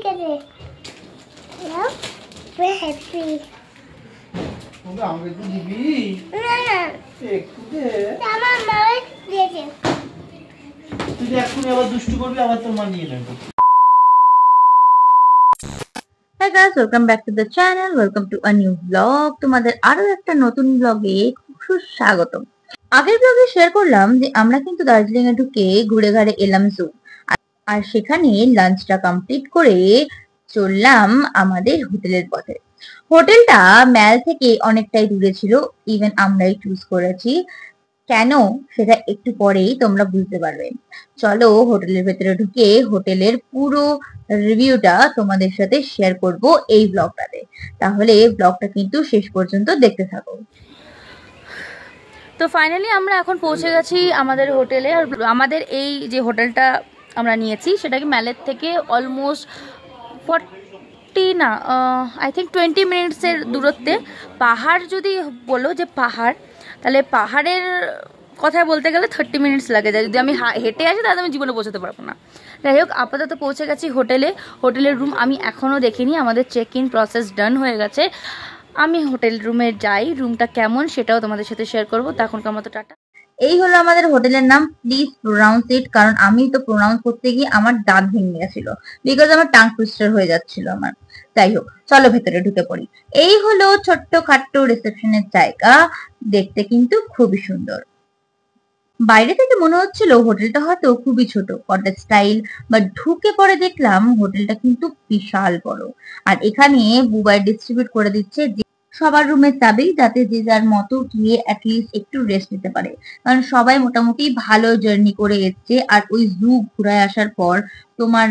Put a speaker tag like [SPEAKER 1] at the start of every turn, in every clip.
[SPEAKER 1] করে নাও we're happy
[SPEAKER 2] ওগো আমাকে তো দিবি
[SPEAKER 1] না না
[SPEAKER 2] একটু দে
[SPEAKER 1] আমার মা দিয়েছে
[SPEAKER 2] তুই এখন আবার দুষ্টু করবি আবার তোর মা নিয়ে নেবে
[SPEAKER 3] Hey guys, welcome back to the channel. Welcome to a new vlog. তোমাদের আরো একটা নতুন ব্লগে খুব সুস্বাগতম। আগের ব্লগে শেয়ার করলাম যে আমরা কিন্তু দার্জিলিং এ ঢুকে ঘুরে ঘাড়ে এলাম জু, আর সেখানে লাঞ্চটা কমপ্লিট করে চললাম আমাদের হোটেলের পথে। হোটেলটা ম্যাল থেকে অনেকটাই দূরে ছিল, ইভেন আমরাই চুজ করেছি। কেন সেটা একটু পরেই তোমরা বুঝতে পারবে। চলো হোটেলের ভেতরে ঢুকে হোটেলের পুরো রিভিউটা তোমাদের সাথে শেয়ার করব এই ব্লগটাতে, তাহলে ব্লগটা কিন্তু শেষ পর্যন্ত দেখতে থাকো।
[SPEAKER 4] তো ফাইনালি আমরা এখন পৌঁছে গেছি আমাদের হোটেলে। আর আমাদের এই যে হোটেলটা আমরা নিয়েছি সেটা কি ম্যালের থেকে অলমোস্ট 40 না আই থিঙ্ক 20 মিনিটসের দূরত্বে। পাহাড় যদি বলো যে পাহাড়, তাহলে পাহাড়ের কথা বলতে গেলে 30 মিনিটস লাগে যায়। যদি আমি হেঁটে আসি তাহলে আমি জীবনে পৌঁছাতে পারবো না। যাই হোক, আপাতত পৌঁছে গেছি হোটেলে। হোটেলের রুম আমি এখনও দেখিনি, আমাদের চেক ইন প্রসেস ডান হয়ে গেছে। আমি হোটেল রুমে যাই, রুমটা কেমন সেটাও তোমাদের সাথে শেয়ার করবো। তখনকার মতো টাটা।
[SPEAKER 3] এই হলো আমাদের হোটেলের নাম, প্লিজ প্রোনাউন্স ইট, কারণ আমি তো প্রোনাউন্স করতে গিয়ে আমার দাঁত ভেঙে গেছিল, বিকজ আমার টাং টুইস্টার হয়ে যাচ্ছিল আমার। যাই হোক, চলো ভেতরে ঢুকে পড়ি। এই হলো ছোট্ট খাট্ট রিসেপশনের জায়গা, দেখতে কিন্তু খুবই সুন্দর। বাইরে থেকে মনে হচ্ছিল হোটেলটা হয়তো খুবই ছোট, কটেজ স্টাইল, বাট ঢুকে পরে দেখলাম হোটেলটা কিন্তু বিশাল বড়। আর এখানে বুবাই ডিস্ট্রিবিউট করে দিচ্ছে যে সবার রুমের চাবি, যাতে যে যার মতো গিয়ে অ্যাটলিস্ট একটু রেস্ট নিতে পারে, কারণ সবাই মোটামুটি ভালো জার্নি করে এসছে। আর ওই জু ঘুরায় আসার পর তোমার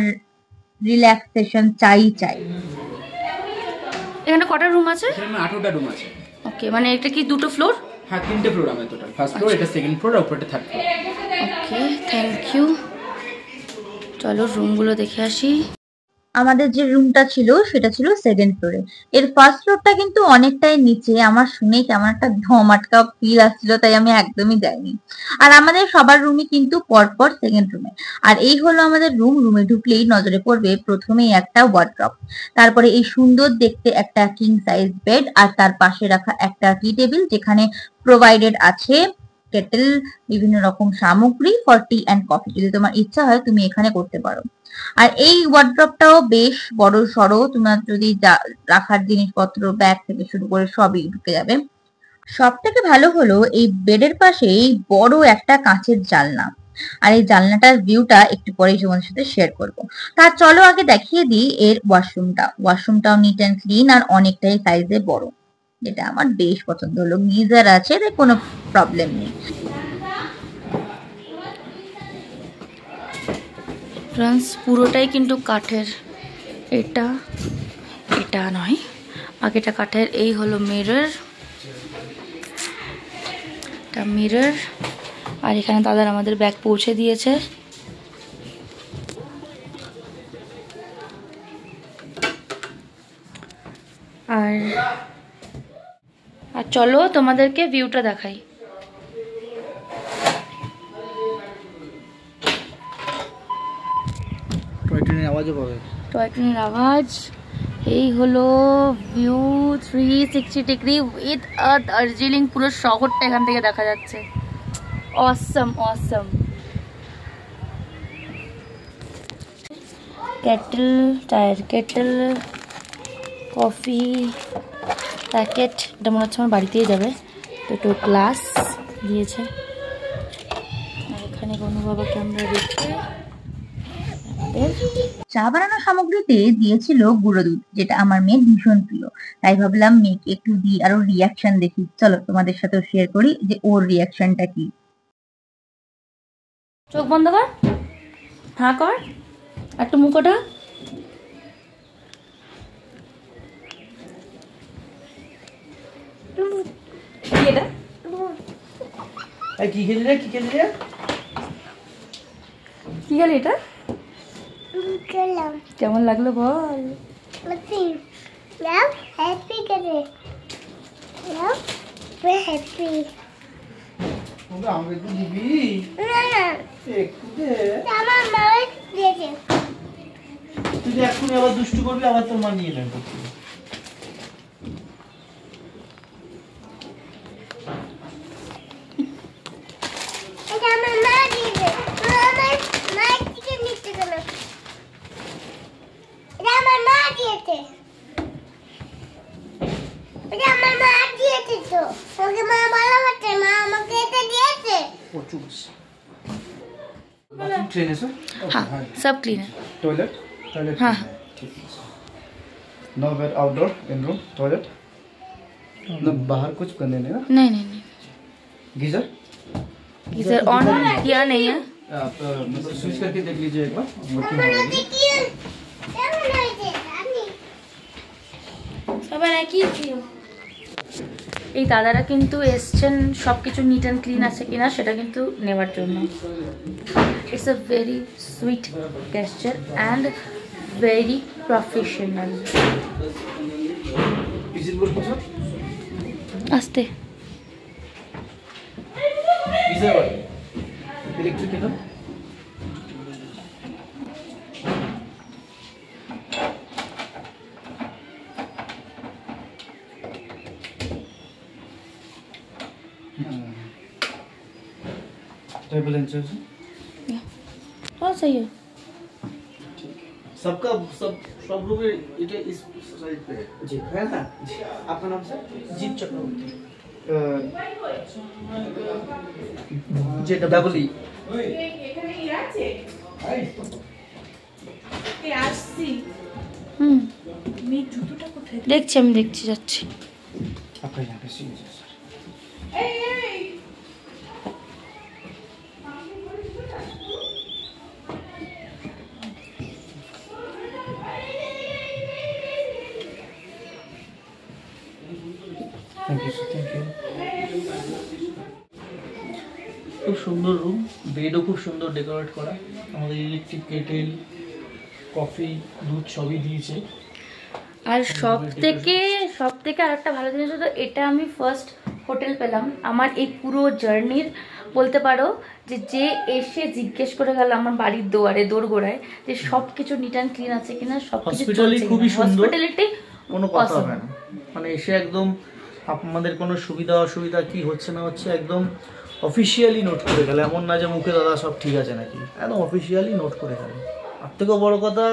[SPEAKER 3] রিল্যাক্সেশন চাই।
[SPEAKER 4] এখানে কটা রুম আছে?
[SPEAKER 5] এখানে 8টা রুম আছে।
[SPEAKER 4] ওকে, মানে এটা কি দুটো ফ্লোর?
[SPEAKER 5] হ্যাঁ, 3টে ফ্লোর আমাদের টোটাল। ফার্স্ট ফ্লোর, এটা সেকেন্ড ফ্লোর, আর উপরটা third floor.
[SPEAKER 4] Okay, thank you. চলো রুমগুলো দেখে আসি।
[SPEAKER 3] আমাদের যে রুমটা ছিল সেটা ছিল সেকেন্ড ফ্লোরে। এর ফার্স্ট ফ্লোরটা কিন্তু অনেকটাই নিচে। আমার শুনে কেমন একটা ধম আটকা ফিল আসছিল, তাই আমি একদমই যাইনি। আর আমাদের সবার রুমই কিন্তু পরপর সেকেন্ড রুমে। আর এই হলো আমাদের রুম। রুমে ঢুকলেই নজরে পড়বে প্রথমেই একটা ওয়ার্ড্রপ, তারপরে এই সুন্দর দেখতে একটা কিং সাইজ বেড, আর তার পাশে রাখা একটা টি টেবিল, যেখানে প্রোভাইডেড আছে কেটেল, বিভিন্ন রকম সামগ্রী ফর টি অ্যান্ড কফি। যদি তোমার ইচ্ছা হয় তুমি এখানে করতে পারো। আর এই ওয়ার্ড্রপটাও বেশ বড় সড়ো, তোমার যদি রাখার জিনিসপত্র ব্যাগ থেকে শুরু করে সবই ঢুকে যাবে। সব থেকে ভালো হলো এই বেডের পাশেই বড় একটা কাঁচের জানলা, আর এই জানলাটার ভিউটা একটু পরেই তোমাদের সাথে শেয়ার করবো। তার চলো আগে দেখিয়ে দিই এর ওয়াশরুমটাও নিট অ্যান্ড ক্লিন আর অনেকটাই সাইজে বড়, যেটা আমার বেশ পছন্দ হলো। গিজার আছে, তাই কোনো প্রবলেম নেই।
[SPEAKER 4] ফ্রেন্ডস, পুরোটাই কিন্তু কাঠের। এটা নয়, আগেটা কাঠের। এই হলো মিরর, এটা মিরর। আর এখানে দাদার আমাদের ব্যাগ পৌঁছে দিয়েছে। আর চলো তোমাদেরকে ভিউটা দেখাই।
[SPEAKER 2] টয় ট্রেনের আওয়াজও পাবে।
[SPEAKER 4] টয় ট্রেনের আওয়াজ। এই হলো ভিউ 360 ডিগ্রি উইথ দার্জিলিং, পুরো শহরটা এখান থেকে দেখা যাচ্ছে। অসম। কেটেল, চায়ের কেটেল, কফি প্যাকেট, এটা মনে হচ্ছে আমার বাড়িতেই যাবে। দুটো গ্লাস দিয়েছে। আর এখানে কোনো বাবা ক্যামেরা রেখে
[SPEAKER 3] চা বানানোর সামগ্রীতে দিয়েছিল গুঁড়ো দুধ, যেটা আমার মেয়ের ভীষণ প্রিয়। তাই ভাবলাম মেয়েকে একটু দিই আর ওর রিয়াকশন দেখি। চলো তোমাদের সাথেও শেয়ার করি যে ওর রিয়াকশনটা কি।
[SPEAKER 4] চোখ বন্ধ কর, হ্যাঁ কর, একটু মুখটা।
[SPEAKER 2] কি খেলি রে?
[SPEAKER 4] এটা কেমন লাগলো বল?
[SPEAKER 1] হ্যাপি করে নাও we're happy
[SPEAKER 2] ওগো আমাকে তো দিবি
[SPEAKER 1] না না
[SPEAKER 2] একটু দে
[SPEAKER 1] আমার মা দিয়েছে
[SPEAKER 2] তুই যে এক্ষুনি আবার দুষ্টু করবি, আবার তোর মা নিয়ে নেবে।
[SPEAKER 1] এটা আমার মা দিয়েছে। আমার মা থেকে নিতে গেল। এটা আমার মা দিয়েছে। এটা আমার মা দিয়েছে তো। ওকে মা ভালো করছে, মা আমাকে এটা দিয়েছে।
[SPEAKER 5] वो चूस बाथरूम क्लीन है सर?
[SPEAKER 4] हाँ सब क्लीन है।
[SPEAKER 5] टॉयलेट? टॉयलेट
[SPEAKER 4] हाँ।
[SPEAKER 5] ठीक है। No where outdoor in room toilet? ना बाहर कुछ करने नहीं ना?
[SPEAKER 4] नहीं नहीं नहीं
[SPEAKER 5] गीजर?
[SPEAKER 4] गीजर ऑन किया नहीं है।
[SPEAKER 5] आप मतलब स्विच करके देख लीजिए एक बार वर्किंग
[SPEAKER 1] আমার
[SPEAKER 5] हो रही
[SPEAKER 1] দেখি কেমন হয়েছে আমি
[SPEAKER 4] সবার একই এই দাদারা কিন্তু এসছেন সবকিছু নিট অ্যান্ড ক্লিন আছে কিনা সেটা কিন্তু নেওয়ার জন্য। It's a very sweet গেস্টার and very professional.
[SPEAKER 5] Is it working sir?
[SPEAKER 4] আস্তে
[SPEAKER 5] Geyser what? Electric है ना? टेबल एंड चेयर
[SPEAKER 4] हाँ सही है।
[SPEAKER 2] सबका सब रूम में इटे इस साइड पे है।
[SPEAKER 5] जी है ना? आपका नाम सर?
[SPEAKER 2] जीत चक्रवर्ती।
[SPEAKER 5] जे डबल ई
[SPEAKER 4] দেখছি আমি দেখছি যাচ্ছি।
[SPEAKER 5] आपका यहाँ पे सीन है sir. Thank you sir thank you.
[SPEAKER 2] খুব সুন্দর রুম, বেডও খুব সুন্দর ডেকোরেট করা। আমাদের ইলেকট্রিক কেটেল, কফি, দুধ সবই দিয়েছে।
[SPEAKER 4] আর সব থেকে আরেকটা ভালো জিনিস হতো, এটা আমি ফার্স্ট হোটেল পেলাম আমার এই পুরো জার্নির বলতে পারো যে এসে জিজ্ঞেস করে গেল আমার বাড়ির দোরগোড়ায় যে সব কিছু নিট অ্যান্ড ক্লিন আছে কিনা, সব কিছু
[SPEAKER 2] হসপিটালি খুবই সুন্দর,
[SPEAKER 4] হসপিটালিটি
[SPEAKER 2] কোনো কথা হবে না। মানে এসে একদম আপনাদের কোনো সুবিধা অসুবিধা কি হচ্ছে না হচ্ছে একদম অফিসিয়ালি নোট করে গেলে, এমন না যে মুখে দাদা সব ঠিক আছে নাকি, একদম অফিসিয়ালি নোট করে গেলে। আর থেকেও বড় কথা,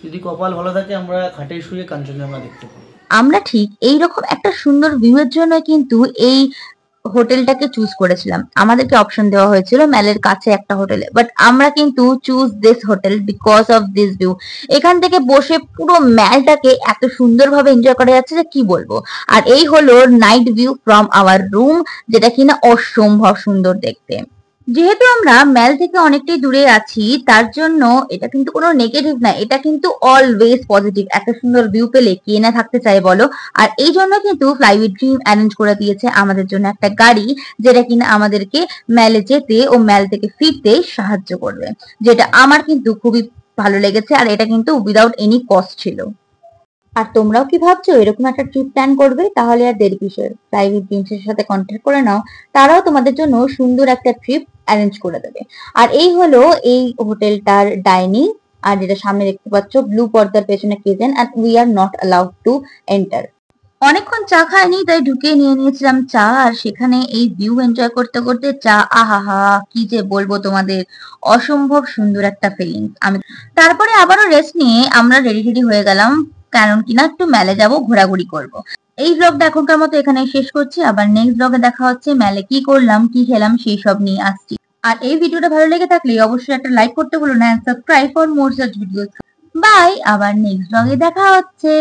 [SPEAKER 2] যদি কপাল ভালো থাকে আমরা খাটে শুয়ে কাঞ্চনজঙ্ঘা দেখতে পাবো।
[SPEAKER 3] আমরা ঠিক এইরকম একটা সুন্দর ভিউয়ের জন্য কিন্তু এই হোটেলটাকে চুজ করেছিলাম। আমাদেরকে অপশন দেওয়া হয়েছিল ম্যালের কাছে একটা হোটেলে, বাট আমরা কিন্তু choose this hotel because of this view. এখান থেকে বসে পুরো ম্যালটাকে এত সুন্দরভাবে এনজয় করা যাচ্ছে যে কি বলবো। আর এই হলো night view from our room, যেটা কিনা অসম্ভব সুন্দর দেখতে। যেহেতু আমরা ম্যাল থেকে অনেকটাই দূরে আছি, তার জন্য এটা কিন্তু কোনো নেগেটিভ না, এটা কিন্তু অলওয়েজ পজিটিভ। একটা সুন্দর ভিউ পেলে কে না থাকতে চায় বলো। আর এই জন্য কিন্তু ফ্লাইউইড ড্রিম অ্যারেঞ্জ করে দিয়েছে আমাদের জন্য একটা গাড়ি, যেটা কিনা আমাদেরকে ম্যালে যেতে ও ম্যাল থেকে ফিরতে সাহায্য করবে, যেটা আমার কিন্তু খুবই ভালো লেগেছে। আর এটা কিন্তু উইদাউট এনি কস্ট ছিল। আর তোমরাও কি ভাবছো এরকম একটা ট্রিপ প্ল্যান করবে? তাহলে আর দেরি কিসের, ফ্লাইউইড ড্রিমসের সাথে কন্ট্যাক্ট করে নাও, তারাও তোমাদের জন্য সুন্দর একটা ট্রিপ অ্যারেঞ্জ করে দেবে। আর এই হলো এই হোটেলটার ডাইনিং, আর যেটা সামনে দেখতে পাচ্ছ ব্লু পর্দার পেছনে kitchen, and we are not allowed to enter. অনেকক্ষণ চা খাইনি, তাই ঢুকে নিয়ে নিয়েছিলাম চা। আর সেখানে এই ভিউ এনজয় করতে করতে চা, আহাহা কি যে বলবো তোমাদের, অসম্ভব সুন্দর একটা ফিলিংস। আমি তারপরে আবারও রেস্ট নিয়ে আমরা রেডি হয়ে গেলাম, কারণ কিনা একটু মেলে যাব, ঘোরাঘুরি করব। এই ব্লগটা এখনকার মতো এখানে শেষ করছি। আবার নেক্সট ব্লগে দেখা হচ্ছে, মেলে কি করলাম কি খেলাম সেই সব নিয়ে আসছি। আর এই ভিডিওটা ভালো লেগে থাকলে অবশ্যই একটা লাইক করতে ভুলো না, subscribe for more such videos. Bye, আবার নেক্সট ব্লগে দেখা হচ্ছে।